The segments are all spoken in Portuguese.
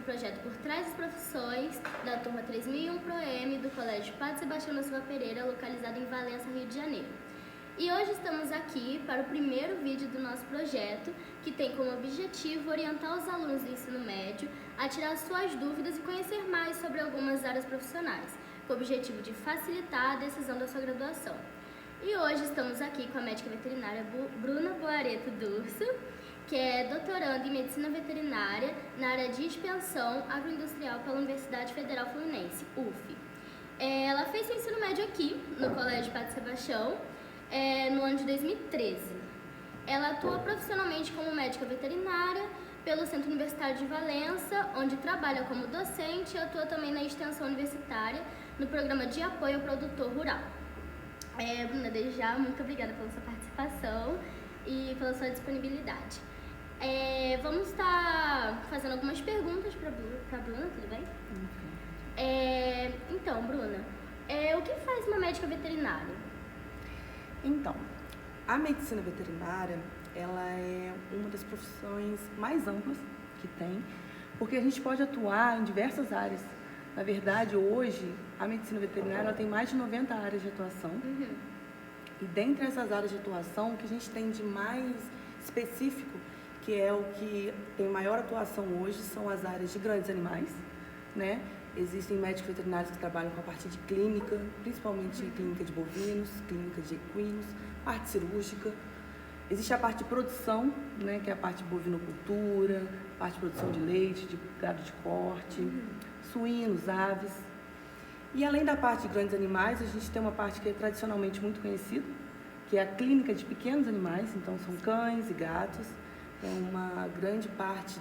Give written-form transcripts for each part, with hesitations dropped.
do projeto Por Trás das Profissões, da turma 3001 ProM do Colégio Padre Sebastião da Silva Pereira, localizado em Valença, Rio de Janeiro. E hoje estamos aqui para o primeiro vídeo do nosso projeto, que tem como objetivo orientar os alunos do ensino médio a tirar suas dúvidas e conhecer mais sobre algumas áreas profissionais, com o objetivo de facilitar a decisão da sua graduação. E hoje estamos aqui com a médica veterinária Bruna Boareto Durso, que é doutoranda em Medicina Veterinária na área de Extensão Agroindustrial pela Universidade Federal Fluminense, UF. Ela fez seu ensino médio aqui, no Colégio Padre Sebastião, no ano de 2013. Ela atua profissionalmente como médica veterinária pelo Centro Universitário de Valença, onde trabalha como docente e atua também na extensão universitária no programa de apoio ao produtor rural. Bruna, desde já, muito obrigada pela sua participação e pela sua disponibilidade. Vamos estar fazendo algumas perguntas para a Bruna, tudo bem? Então, Bruna, o que faz uma médica veterinária? Então, a medicina veterinária, ela é uma das profissões mais amplas que tem, porque a gente pode atuar em diversas áreas. Na verdade, hoje, a medicina veterinária ela tem mais de 90 áreas de atuação. E dentre essas áreas de atuação, o que a gente tem de mais específico, que é o que tem maior atuação hoje, são as áreas de grandes animais, né? Existem médicos veterinários que trabalham com a parte de clínica, principalmente clínica de bovinos, clínica de equinos, parte cirúrgica. Existe a parte de produção, né, que é a parte de bovinocultura, parte de produção de leite, de gado de corte, suínos, aves. E além da parte de grandes animais, a gente tem uma parte que é tradicionalmente muito conhecida, que é a clínica de pequenos animais, então são cães e gatos. É uma grande parte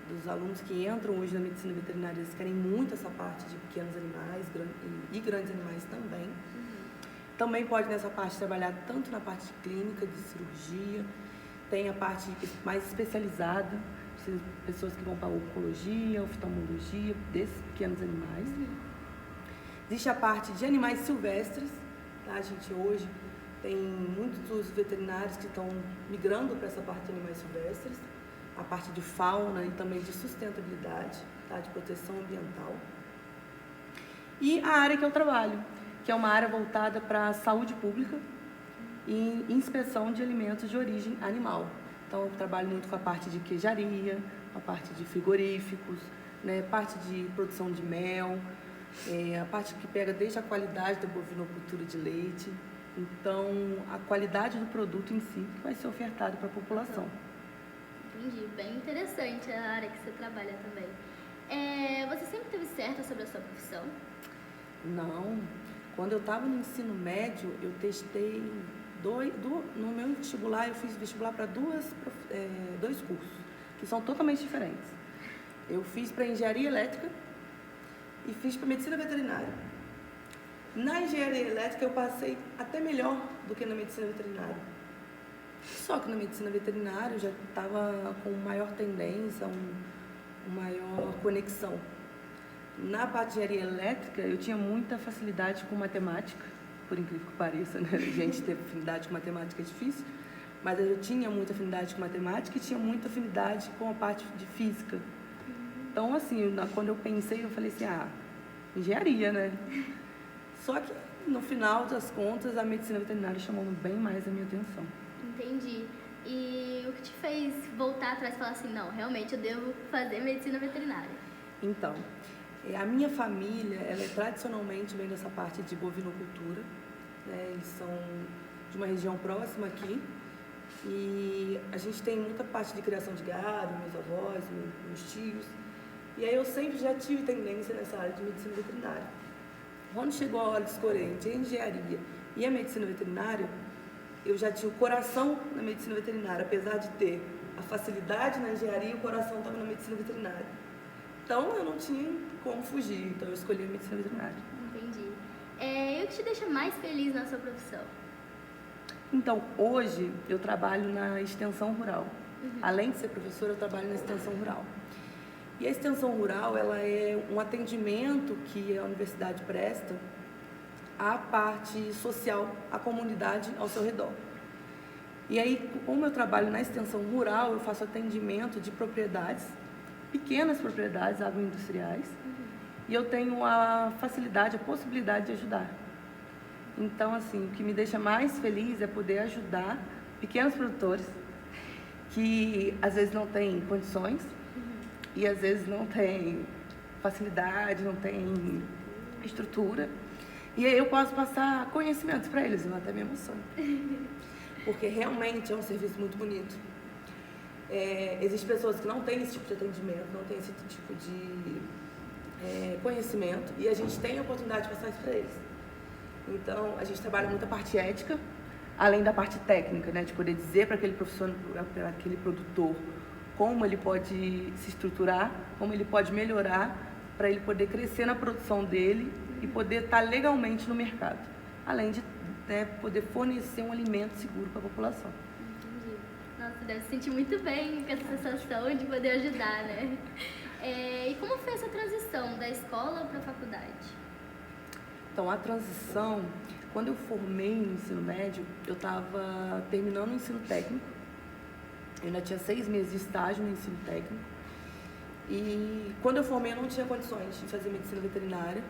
dos alunos que entram hoje na medicina veterinária, eles querem muito essa parte de pequenos animais e grandes animais também. Também pode nessa parte trabalhar tanto na parte de clínica, de cirurgia, tem a parte mais especializada, pessoas que vão para a oncologia, oftalmologia, desses pequenos animais. Existe a parte de animais silvestres, tá? A gente hoje tem muitos veterinários que estão migrando para essa parte de animais silvestres, a parte de fauna e também de sustentabilidade, tá? De proteção ambiental. E a área que eu trabalho, que é uma área voltada para a saúde pública e inspeção de alimentos de origem animal. Então, eu trabalho muito com a parte de queijaria, a parte de frigoríficos, né? Parte de produção de mel, a parte que pega desde a qualidade da bovinocultura de leite. Então, a qualidade do produto em si que vai ser ofertado para a população. Entendi, bem interessante a área que você trabalha também. Você sempre esteve certa sobre a sua profissão? Não. Quando eu estava no ensino médio, eu testei no meu vestibular, eu fiz vestibular para dois cursos, que são totalmente diferentes. Eu fiz para engenharia elétrica e fiz para medicina veterinária. Na engenharia elétrica eu passei até melhor do que na medicina veterinária. Só que na medicina veterinária eu já estava com maior tendência, maior conexão. Na parte de engenharia elétrica eu tinha muita facilidade com matemática, por incrível que pareça, né? A gente ter afinidade com matemática é difícil, mas eu tinha muita afinidade com matemática e tinha muita afinidade com a parte de física. Então, assim, quando eu pensei, eu falei assim, engenharia, né? Só que, no final das contas, a medicina veterinária chamou bem mais a minha atenção. Entendi. E o que te fez voltar atrás e falar assim, não, realmente eu devo fazer medicina veterinária? Então, a minha família, ela tradicionalmente vem dessa parte de bovinocultura, né? Eles são de uma região próxima aqui e a gente tem muita parte de criação de gado, meus avós, meus tios. E aí eu sempre já tive tendência nessa área de medicina veterinária. Quando chegou a hora de escolher entre a engenharia e a medicina veterinária, eu já tinha o coração na medicina veterinária, apesar de ter a facilidade na engenharia, o coração estava na medicina veterinária. Então, eu não tinha como fugir, então eu escolhi a medicina veterinária. Entendi. E o que te deixa mais feliz na sua profissão? Então, hoje eu trabalho na extensão rural. Além de ser professora, eu trabalho na extensão rural. E a extensão rural, ela é um atendimento que a universidade presta à parte social, à comunidade ao seu redor. E aí, como eu trabalho na extensão rural, eu faço atendimento de propriedades pequenas propriedades agroindustriais e eu tenho a facilidade, a possibilidade de ajudar. Então, assim, o que me deixa mais feliz é poder ajudar pequenos produtores que às vezes não têm condições e às vezes não têm facilidade, não têm estrutura. E aí eu posso passar conhecimentos para eles, eu até me emociono. Porque realmente é um serviço muito bonito. Existem pessoas que não têm esse tipo de atendimento, não têm esse tipo de conhecimento, e a gente tem a oportunidade de passar isso para eles. Então, a gente trabalha muito a parte ética, além da parte técnica, né, de poder dizer para aquele profissional, para aquele produtor, como ele pode se estruturar, como ele pode melhorar, para ele poder crescer na produção dele e poder estar legalmente no mercado, além de poder fornecer um alimento seguro para a população. Entendi. Nossa, deve se sentir muito bem com essa sensação de poder ajudar, né? E como foi essa transição da escola para a faculdade? Então, a transição, quando eu formei no ensino médio, eu estava terminando o ensino técnico. Eu ainda tinha 6 meses de estágio no ensino técnico. E quando eu formei, eu não tinha condições de fazer medicina veterinária,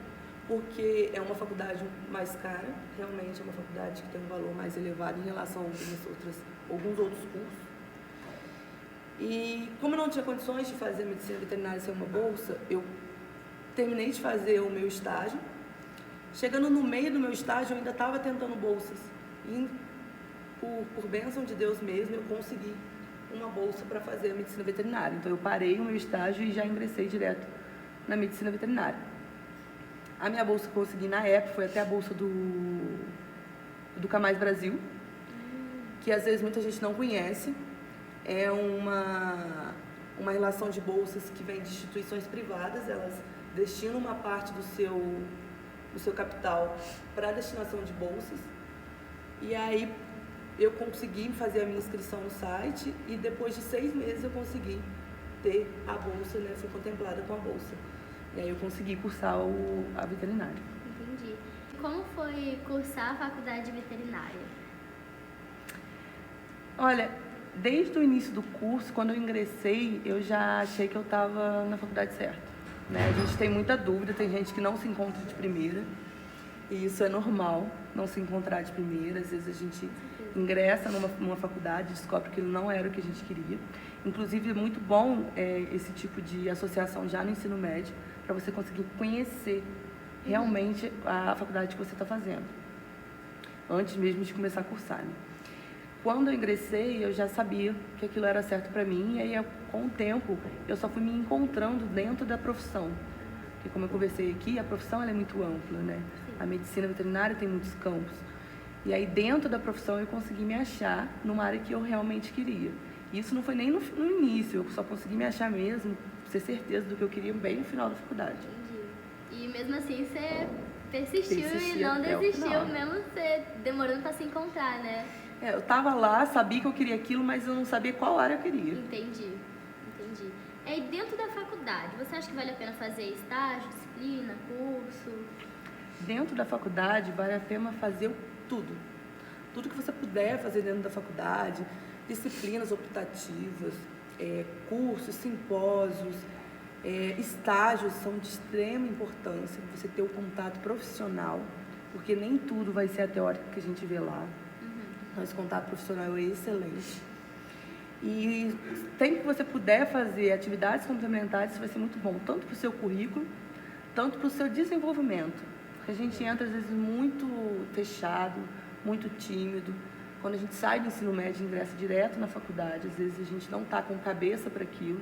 porque é uma faculdade mais cara, realmente é uma faculdade que tem um valor mais elevado em relação a alguns outros cursos. E como eu não tinha condições de fazer medicina veterinária sem uma bolsa, eu terminei de fazer o meu estágio. Chegando no meio do meu estágio, eu ainda estava tentando bolsas. E por bênção de Deus mesmo, eu consegui uma bolsa para fazer a medicina veterinária. Então eu parei o meu estágio e já ingressei direto na medicina veterinária. A minha bolsa que eu consegui na época foi até a bolsa do Camais Brasil, que às vezes muita gente não conhece. É uma relação de bolsas que vem de instituições privadas, elas destinam uma parte do seu capital para a destinação de bolsas. E aí eu consegui fazer a minha inscrição no site e depois de 6 meses eu consegui ter a bolsa, né? Fui contemplada com a bolsa. E aí eu consegui cursar a veterinária. Entendi. Como foi cursar a faculdade de veterinária? Olha, desde o início do curso, quando eu ingressei, eu já achei que eu estava na faculdade certa. Né? A gente tem muita dúvida, tem gente que não se encontra de primeira, e isso é normal, não se encontrar de primeira. Às vezes a gente ingressa numa faculdade, descobre que não era o que a gente queria. Inclusive é muito bom esse tipo de associação já no ensino médio, para você conseguir conhecer realmente a faculdade que você está fazendo, antes mesmo de começar a cursar. Né? Quando eu ingressei, eu já sabia que aquilo era certo para mim, e aí, com o tempo, eu só fui me encontrando dentro da profissão. Porque, como eu conversei aqui, a profissão ela é muito ampla, né? A medicina veterinária tem muitos campos. E aí, dentro da profissão, eu consegui me achar numa área que eu realmente queria. E isso não foi nem no início, eu só consegui me achar mesmo, ter certeza do que eu queria bem no final da faculdade. Entendi. E mesmo assim, você persistiu e não desistiu, mesmo você demorando para se encontrar, né? Eu estava lá, sabia que eu queria aquilo, mas eu não sabia qual área eu queria. Entendi. E dentro da faculdade, você acha que vale a pena fazer estágio, disciplina, curso? Dentro da faculdade, vale a pena fazer tudo. Tudo que você puder fazer dentro da faculdade, disciplinas optativas, cursos, simpósios, estágios são de extrema importância, você ter o contato profissional, porque nem tudo vai ser a teórica que a gente vê lá. Então, esse contato profissional é excelente. E sempre que você puder fazer atividades complementares, isso vai ser muito bom, tanto para o seu currículo, tanto para o seu desenvolvimento. Porque a gente entra, às vezes, muito fechado, muito tímido. Quando a gente sai do ensino médio e ingressa direto na faculdade, às vezes a gente não está com cabeça para aquilo.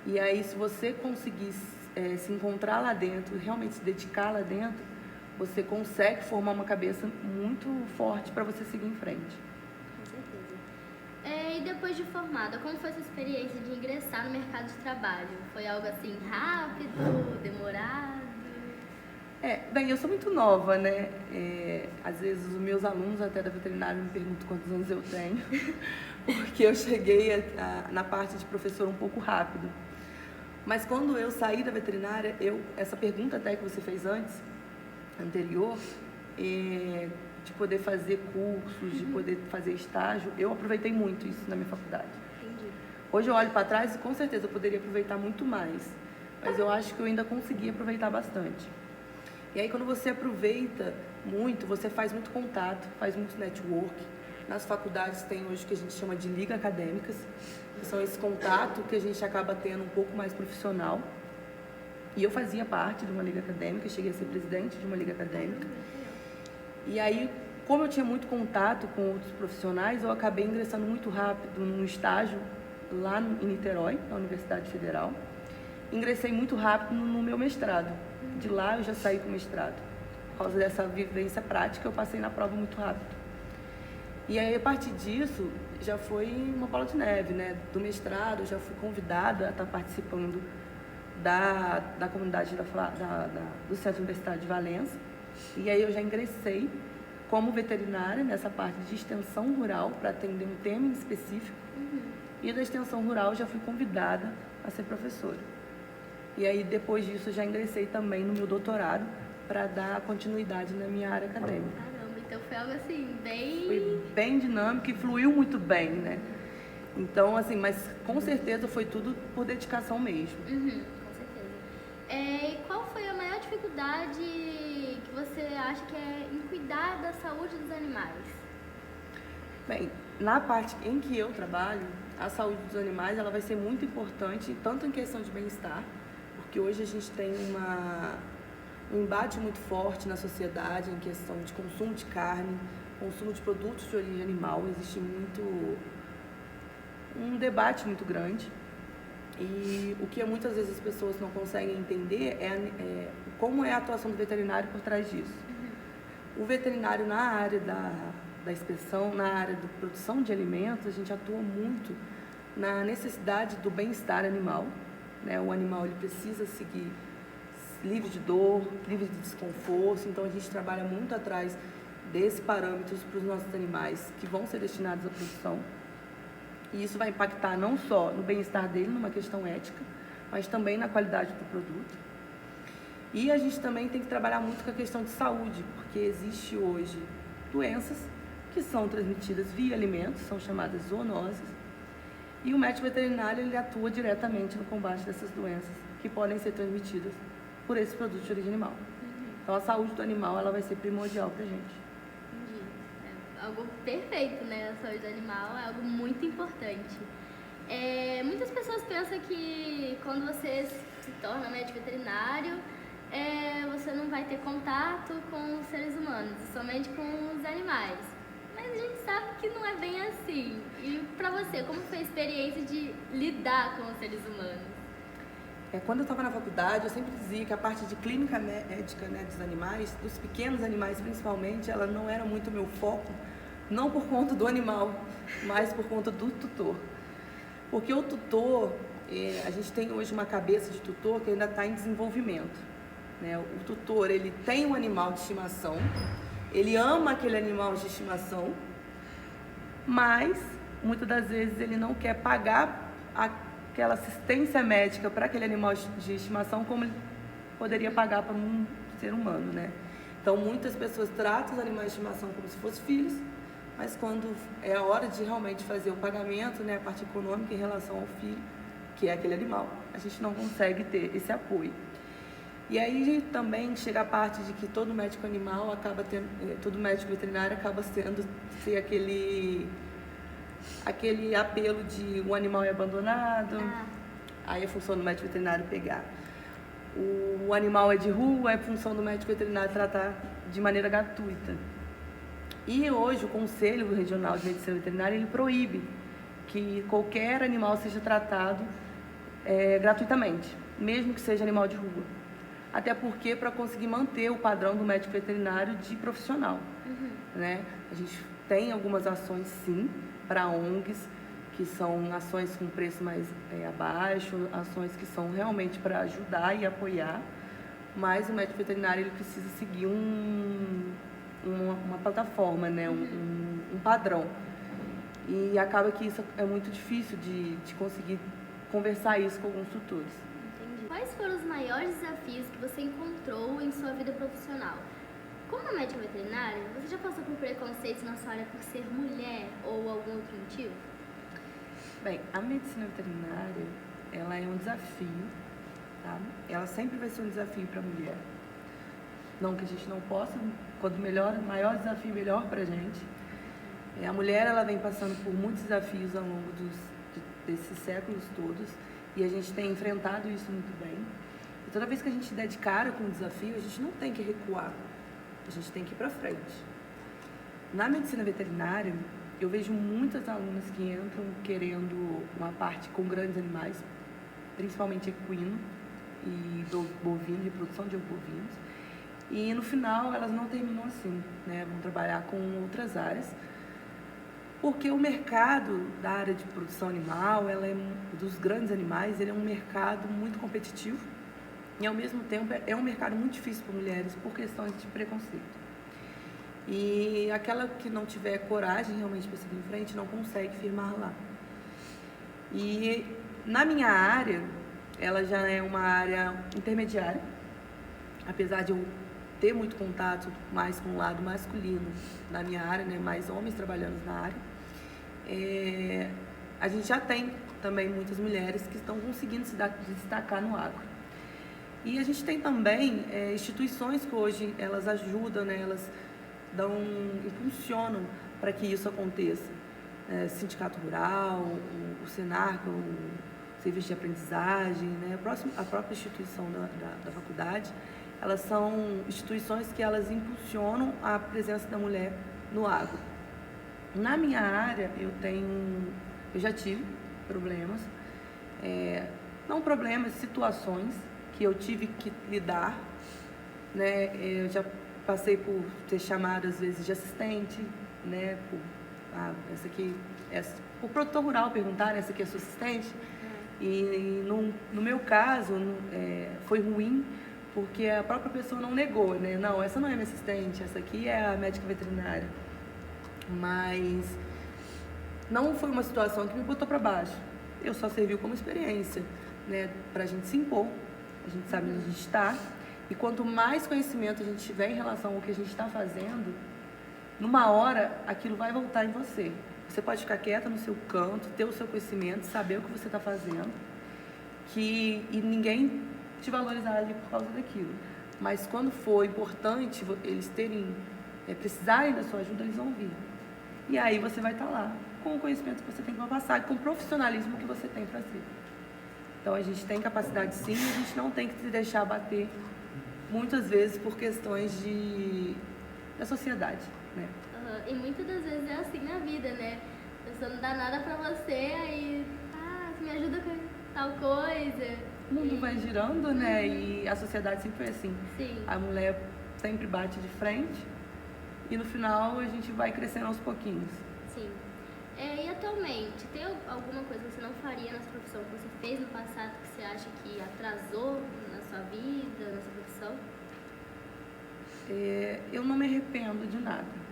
E aí, se você conseguir se encontrar lá dentro, realmente se dedicar lá dentro, você consegue formar uma cabeça muito forte para você seguir em frente. Com certeza. E depois de formada, como foi essa experiência de ingressar no mercado de trabalho? Foi algo assim rápido, demorado? Bem, eu sou muito nova, né? Às vezes os meus alunos até da veterinária me perguntam quantos anos eu tenho, porque eu cheguei na parte de professor um pouco rápido. Mas quando eu saí da veterinária, essa pergunta até que você fez anterior, de poder fazer cursos, de poder fazer estágio, eu aproveitei muito isso na minha faculdade. Entendi. Hoje eu olho para trás e com certeza eu poderia aproveitar muito mais, mas eu acho que eu ainda consegui aproveitar bastante. E aí quando você aproveita muito, você faz muito contato, faz muito network. Nas faculdades tem hoje o que a gente chama de liga acadêmicas, que são esse contato que a gente acaba tendo um pouco mais profissional. E eu fazia parte de uma liga acadêmica, cheguei a ser presidente de uma liga acadêmica. E aí, como eu tinha muito contato com outros profissionais, eu acabei ingressando muito rápido num estágio lá em Niterói, na Universidade Federal. Ingressei muito rápido no meu mestrado. De lá eu já saí com o mestrado. Por causa dessa vivência prática, eu passei na prova muito rápido. E aí, a partir disso, já foi uma bola de neve, né? Do mestrado, eu já fui convidada a estar participando da comunidade do Centro Universitário de Valença. E aí eu já ingressei como veterinária nessa parte de extensão rural para atender um tema em específico. E da extensão rural eu já fui convidada a ser professora. E aí depois disso eu já ingressei também no meu doutorado para dar continuidade na minha área acadêmica. Caramba, então foi algo assim, Foi bem dinâmico e fluiu muito bem, né? Então, assim, mas com certeza foi tudo por dedicação mesmo. Com certeza. E qual foi a maior dificuldade que você acha que é em cuidar da saúde dos animais? Bem, na parte em que eu trabalho, a saúde dos animais ela vai ser muito importante, tanto em questão de bem-estar, porque hoje a gente tem um embate muito forte na sociedade em questão de consumo de carne, consumo de produtos de origem animal. Existe um debate muito grande. E o que muitas vezes as pessoas não conseguem entender é como é a atuação do veterinário por trás disso. O veterinário na área da inspeção, na área da produção de alimentos, a gente atua muito na necessidade do bem-estar animal, né? O animal ele precisa seguir livre de dor, livre de desconforto, então a gente trabalha muito atrás desses parâmetros para os nossos animais que vão ser destinados à produção. E isso vai impactar não só no bem-estar dele, numa questão ética, mas também na qualidade do produto. E a gente também tem que trabalhar muito com a questão de saúde, porque existe hoje doenças que são transmitidas via alimentos, são chamadas zoonoses, e o médico veterinário ele atua diretamente no combate dessas doenças que podem ser transmitidas por esses produtos de origem animal. Então a saúde do animal ela vai ser primordial para a gente. Entendi. É algo perfeito, né? A saúde do animal é algo muito importante. Muitas pessoas pensam que quando você se torna médico veterinário, você não vai ter contato com os seres humanos, somente com os animais. Mas a gente sabe que não é bem assim. E para você, como foi a experiência de lidar com os seres humanos? Quando eu estava na faculdade, eu sempre dizia que a parte de clínica médica, né, dos animais, dos pequenos animais principalmente, ela não era muito meu foco, não por conta do animal, mas por conta do tutor. Porque o tutor, a gente tem hoje uma cabeça de tutor que ainda está em desenvolvimento, né? O tutor, ele tem um animal de estimação, ele ama aquele animal de estimação, mas muitas das vezes ele não quer pagar aquela assistência médica para aquele animal de estimação como ele poderia pagar para um ser humano, né? Então, muitas pessoas tratam os animais de estimação como se fossem filhos, mas quando é a hora de realmente fazer o pagamento, né, a parte econômica em relação ao filho, que é aquele animal, a gente não consegue ter esse apoio. E aí também chega a parte de que todo médico animal acaba tendo, todo médico veterinário acaba ser aquele apelo de um animal é abandonado, aí é função do médico veterinário pegar. O animal é de rua, é função do médico veterinário tratar de maneira gratuita. E hoje o Conselho Regional de Medicina Veterinária ele proíbe que qualquer animal seja tratado gratuitamente, mesmo que seja animal de rua. Até porque para conseguir manter o padrão do médico veterinário de profissional, né? A gente tem algumas ações sim para ONGs, que são ações com preço mais abaixo, ações que são realmente para ajudar e apoiar, mas o médico veterinário ele precisa seguir uma plataforma, né? um padrão. E acaba que isso é muito difícil de conseguir conversar isso com alguns tutores. Entendi. Quais foram os maiores desafios que você encontrou em sua vida profissional? Como médica veterinária, você já passou por preconceitos na sua área por ser mulher ou algum outro motivo? Bem, a medicina veterinária, ela é um desafio, tá? Ela sempre vai ser um desafio para a mulher. Não que a gente não possa, quanto maior desafio, melhor para a gente. A mulher, ela vem passando por muitos desafios ao longo desses séculos todos, e a gente tem enfrentado isso muito bem. E toda vez que a gente der de cara com um desafio, a gente não tem que recuar, a gente tem que ir para frente. Na medicina veterinária, eu vejo muitas alunas que entram querendo uma parte com grandes animais, principalmente equino e bovino, reprodução de bovinos. E no final elas não terminam assim, né? Vão trabalhar com outras áreas, porque o mercado da área de produção animal, dos grandes animais, ele é um mercado muito competitivo e ao mesmo tempo é um mercado muito difícil para mulheres por questões de preconceito. E aquela que não tiver coragem realmente para seguir em frente não consegue firmar lá. E na minha área, ela já é uma área intermediária, apesar de eu ter muito contato mais com o lado masculino na minha área, né, mais homens trabalhando na área. A gente já tem também muitas mulheres que estão conseguindo se destacar no agro. E a gente tem também instituições que hoje elas ajudam, né, elas impulsionam para que isso aconteça. Sindicato Rural, o Senar, o Serviço de Aprendizagem, né, a própria instituição da faculdade, elas são instituições que elas impulsionam a presença da mulher no agro. Na minha área, eu já tive problemas, não problemas, situações que eu tive que lidar, né, eu já passei por ser chamada às vezes de assistente, né, por produtor rural perguntar, essa aqui é sua assistente? E no meu caso, foi ruim, porque a própria pessoa não negou, né, não, essa não é minha assistente, essa aqui é a médica veterinária. Mas não foi uma situação que me botou para baixo, eu só serviu como experiência, né, para a gente se impor, a gente sabe onde a gente está. E quanto mais conhecimento a gente tiver em relação ao que a gente está fazendo, numa hora aquilo vai voltar em você. Você pode ficar quieta no seu canto, ter o seu conhecimento, saber o que você está fazendo, e ninguém te valorizar ali por causa daquilo. Mas quando for importante eles precisarem da sua ajuda, eles vão vir. E aí você vai estar lá com o conhecimento que você tem para passar, com o profissionalismo que você tem para ser. Então a gente tem capacidade sim, e a gente não tem que se deixar abater muitas vezes por questões da sociedade, né? E muitas das vezes é assim na vida, né? A pessoa não dá nada pra você, aí, você me ajuda com tal coisa. O mundo vai girando, né? E a sociedade sempre foi assim. Sim. A mulher sempre bate de frente e no final a gente vai crescendo aos pouquinhos. Sim. E atualmente, tem alguma coisa que você não faria na sua profissão, que você fez no passado, que você acha que atrasou na sua vida, na sua profissão? Eu não me arrependo de nada.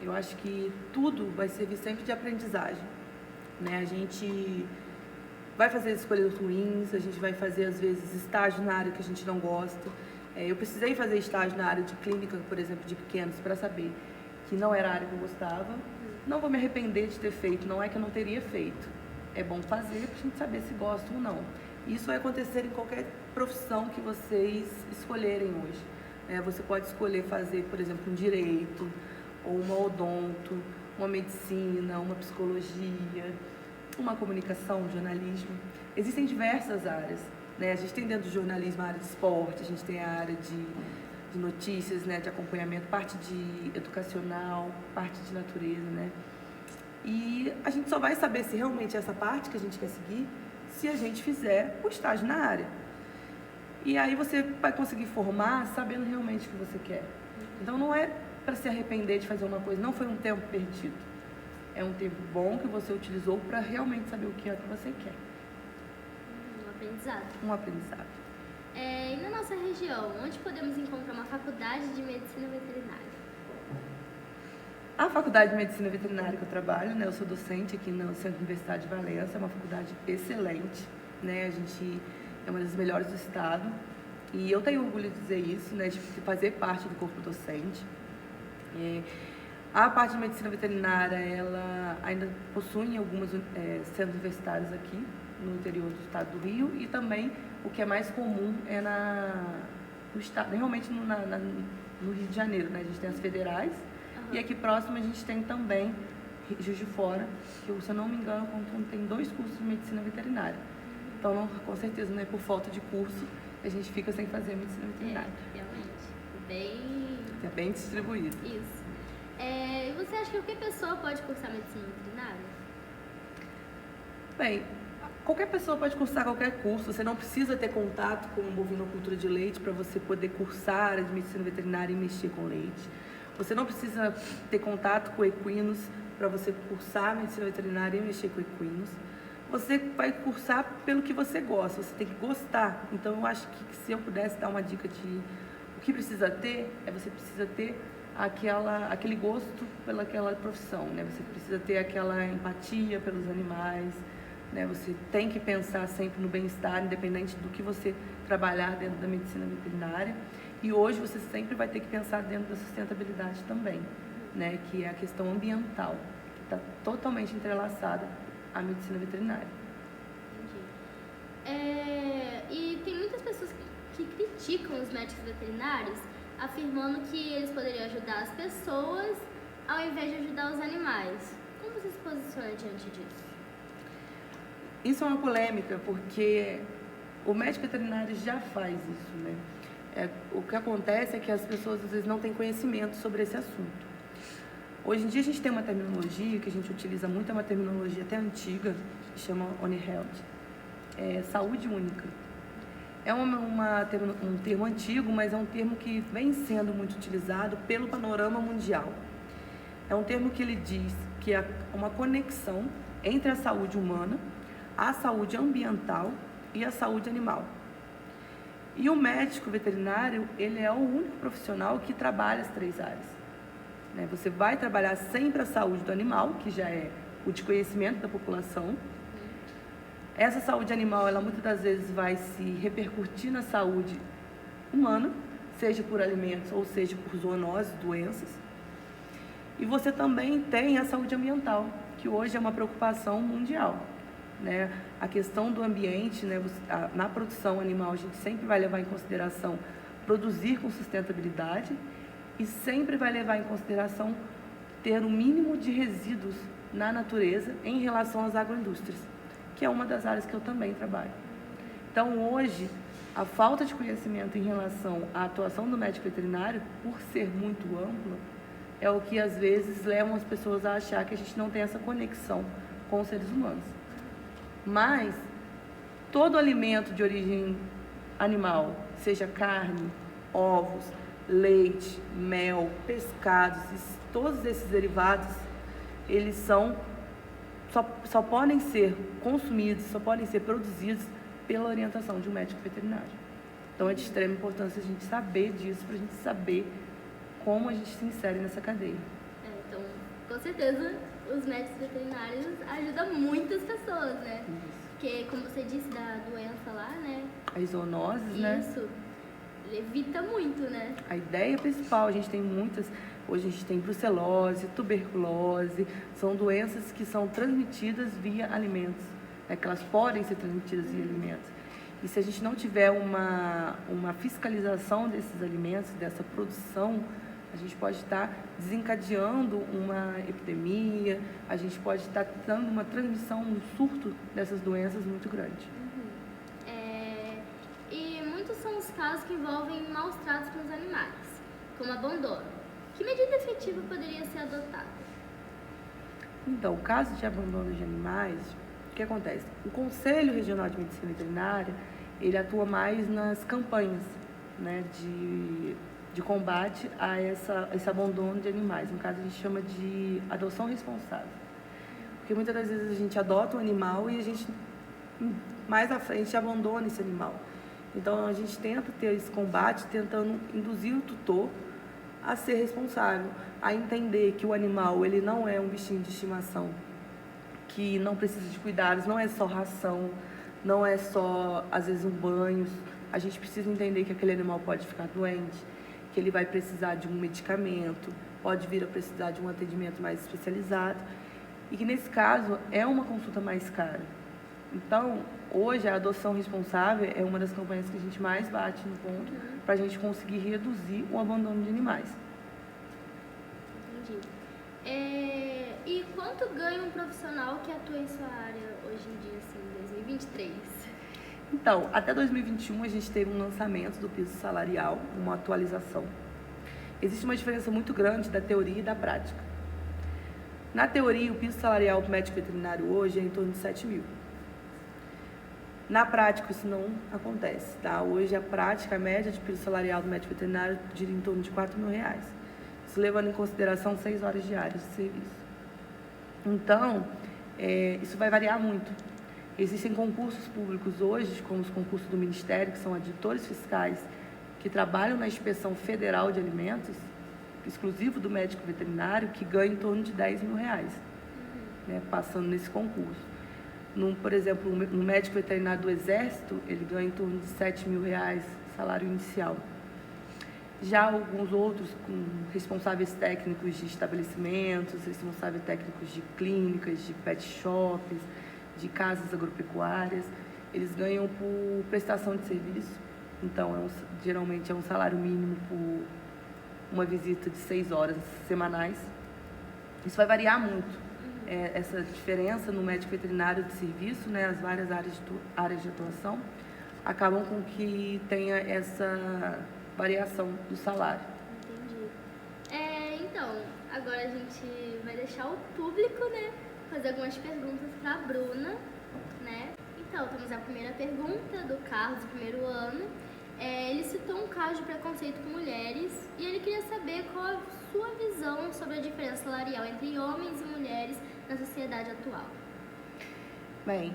Eu acho que tudo vai servir sempre de aprendizagem, né? A gente vai fazer escolhas ruins, a gente vai fazer, às vezes, estágio na área que a gente não gosta. Eu precisei fazer estágio na área de clínica, por exemplo, de pequenos, para saber que não era a área que eu gostava. Não vou me arrepender de ter feito, não é que eu não teria feito. É bom fazer para a gente saber se gosta ou não. Isso vai acontecer em qualquer profissão que vocês escolherem hoje. Você pode escolher fazer, por exemplo, um direito, ou uma odonto, uma medicina, uma psicologia, uma comunicação, um jornalismo. Existem diversas áreas, né? A gente tem dentro do jornalismo a área de esporte, a gente tem a área de notícias, né, de acompanhamento, parte de educacional, parte de natureza, né? E a gente só vai saber se realmente é essa parte que a gente quer seguir se a gente fizer o estágio na área. E aí você vai conseguir formar sabendo realmente o que você quer. Então não é para se arrepender de fazer uma coisa, não foi um tempo perdido. É um tempo bom que você utilizou para realmente saber o que é que você quer. Um aprendizado. Um aprendizado. E na nossa região, onde podemos encontrar uma faculdade de medicina veterinária? A faculdade de medicina veterinária que eu trabalho, né, eu sou docente aqui na Centro Universidade de Valença, é uma faculdade excelente, né, a gente é uma das melhores do estado e eu tenho orgulho de dizer isso, né, de fazer parte do corpo docente. A parte de medicina veterinária, ela ainda possui alguns centros universitários aqui no interior do estado do Rio, e também o que é mais comum é no estado, realmente no Rio de Janeiro, né? A gente tem as federais, e aqui próximo a gente tem também Juiz de Fora, que, se eu não me engano, tem 2 cursos de medicina veterinária. Então, não, com certeza, não é por falta de curso que a gente fica sem fazer medicina veterinária. Realmente. É bem distribuído. Isso. E você acha que qualquer pessoa pode cursar medicina veterinária? Bem, qualquer pessoa pode cursar qualquer curso. Você não precisa ter contato com bovinocultura de leite para você poder cursar a área de medicina veterinária e mexer com leite. Você não precisa ter contato com equinos para você cursar medicina veterinária e mexer com equinos. Você vai cursar pelo que você gosta, você tem que gostar. Então, eu acho que se eu pudesse dar uma dica de o que precisa ter, você precisa ter aquele gosto pelaquela profissão, né? Você precisa ter aquela empatia pelos animais, né? Você tem que pensar sempre no bem-estar, independente do que você trabalhar dentro da medicina veterinária. E hoje você sempre vai ter que pensar dentro da sustentabilidade também, né? Que é a questão ambiental, que está totalmente entrelaçada à medicina veterinária. Entendi. E tem muitas pessoas que criticam os médicos veterinários, afirmando que eles poderiam ajudar as pessoas ao invés de ajudar os animais. Como você se posiciona diante disso? Isso é uma polêmica, porque o médico veterinário já faz isso, né? O que acontece é que as pessoas às vezes não têm conhecimento sobre esse assunto. Hoje em dia a gente tem uma terminologia que a gente utiliza muito, é uma terminologia até antiga, que chama One Health, saúde única. É um termo antigo, mas é um termo que vem sendo muito utilizado pelo panorama mundial. É um termo que ele diz que é uma conexão entre a saúde humana, a saúde ambiental e a saúde animal. E o médico veterinário, ele é o único profissional que trabalha as 3 áreas. Né? Você vai trabalhar sempre a saúde do animal, que já é o de conhecimento da população. Essa saúde animal, ela muitas das vezes vai se repercutir na saúde humana, seja por alimentos ou seja por zoonoses, doenças. E você também tem a saúde ambiental, que hoje é uma preocupação mundial, né? A questão do ambiente, né? Na produção animal, a gente sempre vai levar em consideração produzir com sustentabilidade e sempre vai levar em consideração ter o mínimo de resíduos na natureza em relação às agroindústrias, que é uma das áreas que eu também trabalho. Então, hoje, a falta de conhecimento em relação à atuação do médico veterinário, por ser muito ampla, é o que às vezes leva as pessoas a achar que a gente não tem essa conexão com os seres humanos. Mas, todo alimento de origem animal, seja carne, ovos, leite, mel, pescados, todos esses derivados, eles só podem ser consumidos, só podem ser produzidos pela orientação de um médico veterinário. Então é de extrema importância a gente saber disso, para a gente saber como a gente se insere nessa cadeia. Então, com certeza, os médicos veterinários ajudam muitas pessoas, né? Isso. Porque, como você disse da doença lá, né? As zoonoses, né? Isso, evita muito, né? A ideia principal, a gente tem muitas. Hoje a gente tem brucelose, tuberculose, são doenças que são transmitidas via alimentos, né, que elas podem ser transmitidas via alimentos. E se a gente não tiver uma fiscalização desses alimentos, dessa produção, a gente pode estar desencadeando uma epidemia, a gente pode estar dando uma transmissão, um surto dessas doenças muito grande. E muitos são os casos que envolvem maus tratos com os animais, como abandono. Que medida efetiva poderia ser adotada? Então, o caso de abandono de animais, o que acontece? O Conselho Regional de Medicina Veterinária, ele atua mais nas campanhas, né, de combate a esse abandono de animais. No caso, a gente chama de adoção responsável. Porque muitas das vezes a gente adota um animal e a gente, mais à frente, abandona esse animal. Então, a gente tenta ter esse combate, tentando induzir o tutor a ser responsável, a entender que o animal, ele não é um bichinho de estimação, que não precisa de cuidados, não é só ração, não é só, às vezes, um banho. A gente precisa entender que aquele animal pode ficar doente, que ele vai precisar de um medicamento, pode vir a precisar de um atendimento mais especializado e que, nesse caso, é uma consulta mais cara. Então, hoje, a adoção responsável é uma das campanhas que a gente mais bate no ponto para a gente conseguir reduzir o abandono de animais. Entendi. E quanto ganha um profissional que atua em sua área hoje em dia, assim, em 2023? Então, até 2021 a gente teve um lançamento do piso salarial, uma atualização. Existe uma diferença muito grande da teoria e da prática. Na teoria, o piso salarial para o médico veterinário hoje é em torno de 7 mil. Na prática, isso não acontece, tá? Hoje, a média de piso salarial do médico veterinário gira em torno de 4 mil reais. Isso levando em consideração 6 horas diárias de serviço. Então, isso vai variar muito. Existem concursos públicos hoje, como os concursos do Ministério, que são auditores fiscais, que trabalham na inspeção federal de alimentos, exclusivo do médico veterinário, que ganham em torno de 10 mil reais, né, passando nesse concurso. Por exemplo, um médico veterinário do Exército, ele ganha em torno de 7 mil reais, salário inicial. Já alguns outros, com responsáveis técnicos de estabelecimentos, responsáveis técnicos de clínicas, de pet shops, de casas agropecuárias, eles ganham por prestação de serviço. Então, geralmente é um salário mínimo por uma visita de 6 horas semanais. Isso vai variar muito. Essa diferença no médico veterinário de serviço, né, as várias áreas de atuação, acabam com que tenha essa variação do salário. Entendi. Então, agora a gente vai deixar o público, né, fazer algumas perguntas para a Bruna, né? Então, temos a primeira pergunta do Carlos, do primeiro ano. Ele citou um caso de preconceito com mulheres e ele queria saber qual a sua visão sobre a diferença salarial entre homens e mulheres na sociedade atual. Bem,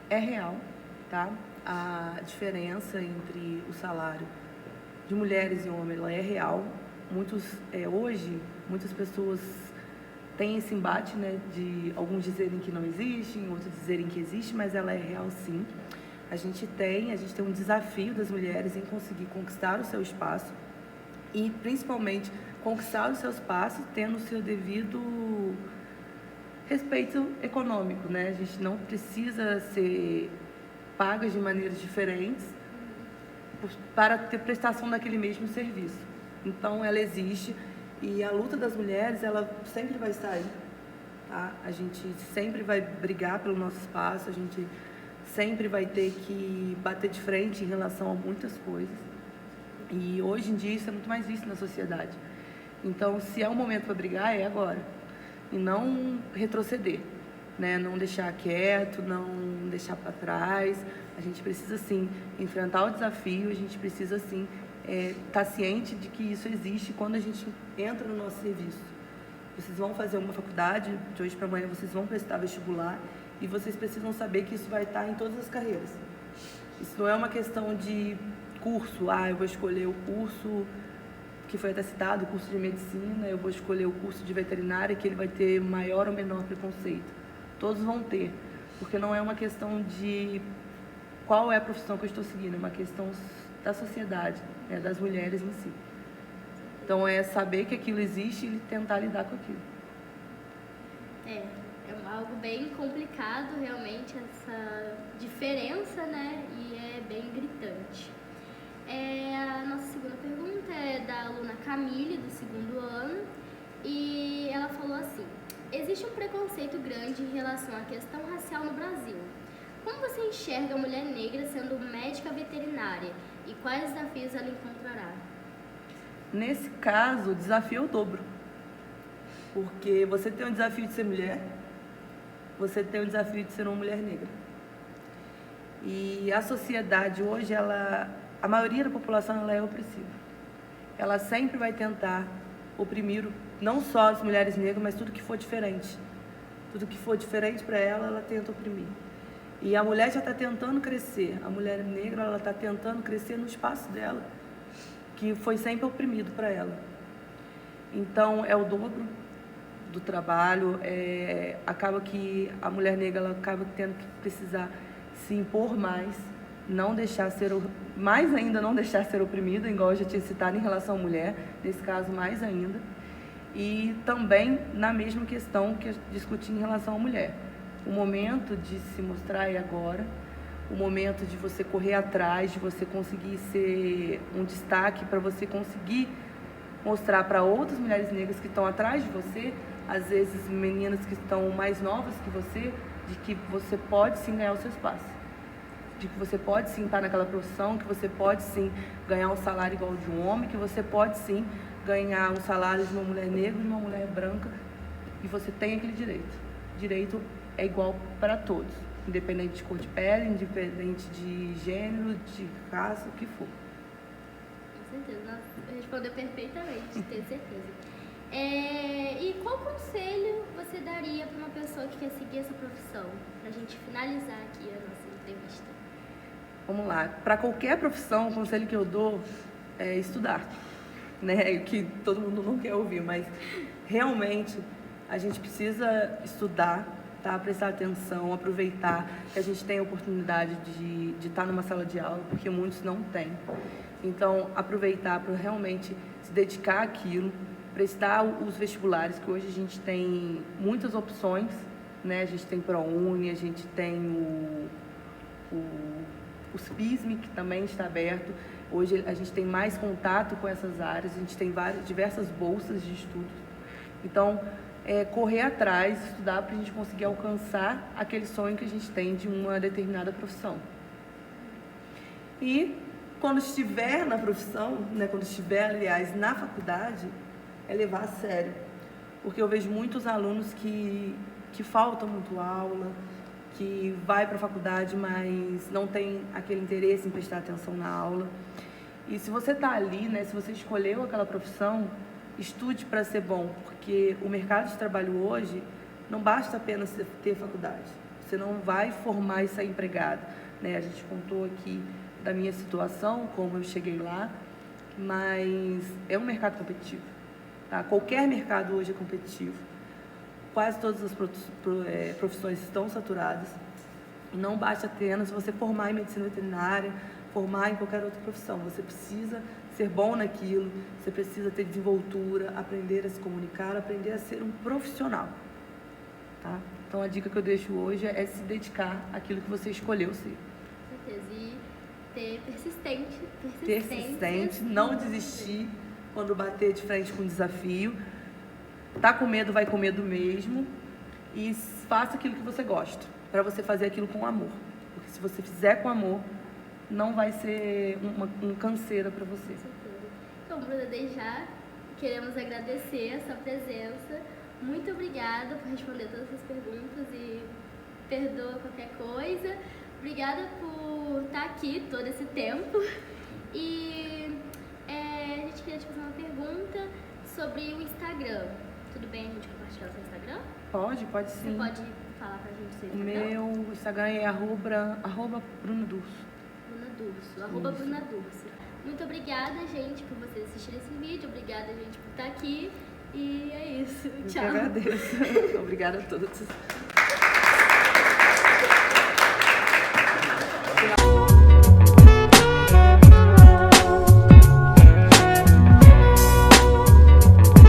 é real, tá? A diferença entre o salário de mulheres e homens, ela é real. Hoje, muitas pessoas têm esse embate, né, de alguns dizerem que não existe, outros dizerem que existe, mas ela é real sim. A gente tem um desafio das mulheres em conseguir conquistar o seu espaço e, principalmente, conquistar o seu espaço tendo o seu devido respeito econômico, né? A gente não precisa ser pagas de maneiras diferentes para ter prestação daquele mesmo serviço. Então, ela existe e a luta das mulheres, ela sempre vai estar aí, tá? A gente sempre vai brigar pelo nosso espaço, a gente sempre vai ter que bater de frente em relação a muitas coisas. E hoje em dia isso é muito mais visto na sociedade. Então, se é um momento para brigar, é agora. E não retroceder, né? Não deixar quieto, não deixar para trás. A gente precisa, sim, enfrentar o desafio, a gente precisa, sim, estar ciente de que isso existe quando a gente entra no nosso serviço. Vocês vão fazer uma faculdade, de hoje para amanhã vocês vão prestar vestibular, e vocês precisam saber que isso vai estar em todas as carreiras. Isso não é uma questão de curso. Eu vou escolher o curso que foi até citado, o curso de medicina, eu vou escolher o curso de veterinária, que ele vai ter maior ou menor preconceito. Todos vão ter, porque não é uma questão de qual é a profissão que eu estou seguindo, é uma questão da sociedade, né, das mulheres em si. Então, é saber que aquilo existe e tentar lidar com aquilo. É algo bem complicado, realmente, essa diferença, né? E é bem gritante. A nossa segunda pergunta é da aluna Camille, do segundo ano, e ela falou assim: existe um preconceito grande em relação à questão racial no Brasil. Como você enxerga a mulher negra sendo médica veterinária e quais desafios ela encontrará? Nesse caso, o desafio é o dobro. Porque você tem o desafio de ser mulher, você tem o desafio de ser uma mulher negra. E a sociedade hoje, a maioria da população, ela é opressiva. Ela sempre vai tentar oprimir não só as mulheres negras, mas tudo que for diferente. Tudo que for diferente para ela, ela tenta oprimir. E a mulher já está tentando crescer. A mulher negra, ela está tentando crescer no espaço dela, que foi sempre oprimido para ela. Então, é o dobro do trabalho. Acaba que a mulher negra, ela acaba tendo que precisar se impor mais, não deixar ser, não deixar ser oprimida, igual eu já tinha citado em relação à mulher, nesse caso mais ainda. E também na mesma questão que eu discuti em relação à mulher. O momento de se mostrar é agora, o momento de você correr atrás, de você conseguir ser um destaque, para você conseguir mostrar para outras mulheres negras que estão atrás de você, às vezes meninas que estão mais novas que você, de que você pode sim ganhar o seu espaço, de que você pode sim estar naquela profissão, que você pode sim ganhar um salário igual de um homem, que você pode sim ganhar um salário de uma mulher negra, de uma mulher branca, e você tem aquele direito. Direito é igual para todos, independente de cor de pele, independente de gênero, de raça, o que for. Com certeza, respondeu perfeitamente, tenho certeza. E qual conselho você daria para uma pessoa que quer seguir essa profissão? Para a gente finalizar aqui a nossa entrevista. Vamos lá. Para qualquer profissão, o conselho que eu dou é estudar, né? Que todo mundo não quer ouvir, mas realmente a gente precisa estudar, tá? Prestar atenção, aproveitar que a gente tem a oportunidade de estar numa sala de aula, porque muitos não têm. Então, aproveitar para realmente se dedicar àquilo, prestar os vestibulares, que hoje a gente tem muitas opções, né? A gente tem ProUni, a gente tem o SPISM, que também está aberto. Hoje a gente tem mais contato com essas áreas, a gente tem diversas bolsas de estudos. Então, correr atrás, estudar para a gente conseguir alcançar aquele sonho que a gente tem de uma determinada profissão. E quando estiver na profissão, né, quando estiver, aliás, na faculdade, é levar a sério. Porque eu vejo muitos alunos que faltam muito aula, que vai para a faculdade, mas não tem aquele interesse em prestar atenção na aula. E se você está ali, né, se você escolheu aquela profissão, estude para ser bom, porque o mercado de trabalho hoje não basta apenas ter faculdade. Você não vai formar e sair empregado, né? A gente contou aqui da minha situação, como eu cheguei lá, mas é um mercado competitivo, tá? Qualquer mercado hoje é competitivo. Quase todas as profissões estão saturadas. Não basta apenas você formar em medicina veterinária, formar em qualquer outra profissão. Você precisa ser bom naquilo, você precisa ter desenvoltura, aprender a se comunicar, aprender a ser um profissional, tá? Então a dica que eu deixo hoje é se dedicar àquilo que você escolheu ser. Com certeza. E ter persistente, não desistir quando bater de frente com um desafio. Tá com medo, vai com medo mesmo. E faça aquilo que você gosta, para você fazer aquilo com amor. Porque se você fizer com amor, não vai ser uma canseira para você. Com certeza. Então, Bruna, desde já queremos agradecer a sua presença. Muito obrigada por responder todas as perguntas e perdoa qualquer coisa. Obrigada por estar aqui todo esse tempo. E a gente queria te fazer uma pergunta sobre o Instagram. Tudo bem a gente compartilhar o seu Instagram? Pode sim. Você pode falar pra gente o seu O Instagram? meu Instagram é @Bruna Durso. Bruna Durso. Muito obrigada, gente, por vocês assistirem esse vídeo. Obrigada, gente, por estar aqui. E é isso. Tchau. Eu que agradeço. Obrigada a todos.